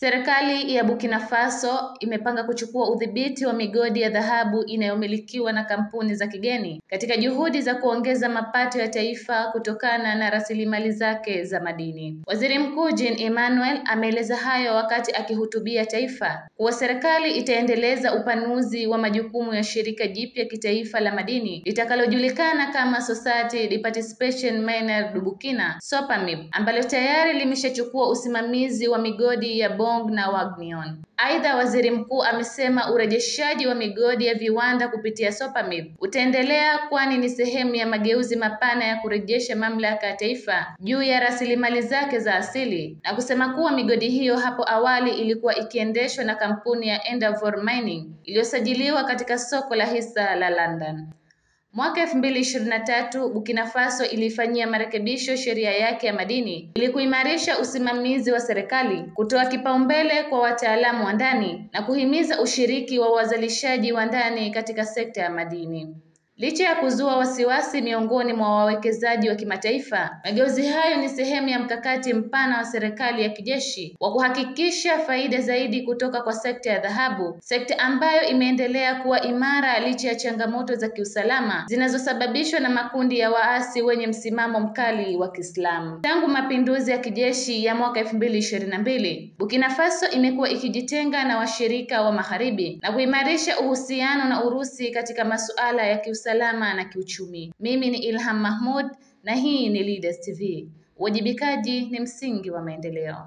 Serikali ya Burkina Faso imepanga kuchukua udhibiti wa migodi ya dhahabu inayomilikiwa na kampuni za kigeni katika juhudi za kuongeza mapato ya taifa kutokana na rasilimali zake za madini. Waziri Mkuu Jean Emmanuel ameeleza hayo wakati akihutubia taifa kuwa serikali itaendeleza upanuzi wa majukumu ya shirika jipya kitaifa la madini litakalojulikana kama Société de Participation Minière du Burkina, SOPAMIB, ambalo tayari limeshachukua usimamizi wa migodi ya Bong na Wagnion. Aidha, waziri mkuu amesema urejeshaji wa migodi ya viwanda kupitia SOPAMIB utaendelea kwani ni sehemu ya mageuzi mapana ya kurejesha mamlaka ya taifa juu ya rasilimali zake za asili, na kusema kuwa migodi hiyo hapo awali ilikuwa ikiendeshwa na kampuni ya Endeavour Mining iliyosajiliwa katika soko la hisa la London. Mwaka 2023, Burkina Faso ilifanyia marekebisho sheria yake ya madini ili kuimarisha usimamizi wa serikali, kutoa kipaumbele kwa wataalamu wa ndani na kuhimiza ushiriki wa wazalishaji wa ndani katika sekta ya madini. Licha ya kuzua wasiwasi miongoni mwa wawekezaji wa kimataifa, mageuzi hayo ni sehemu ya mkakati mpana wa serikali ya kijeshi wa kuhakikisha faida zaidi kutoka kwa sekta ya dhahabu, sekta ambayo imeendelea kuwa imara licha ya changamoto za kiusalama zinazosababishwa na makundi ya waasi wenye msimamo mkali wa Kiislamu. Tangu mapinduzi ya kijeshi ya mwaka 2022, Burkina Faso imekuwa ikijitenga na washirika wa Magharibi na kuimarisha uhusiano na Urusi katika masuala ya kiusalama na kiuchumi. Mimi ni Ilham Mahmoud na hii ni Leaders TV. Uwajibikaji ni msingi wa maendeleo.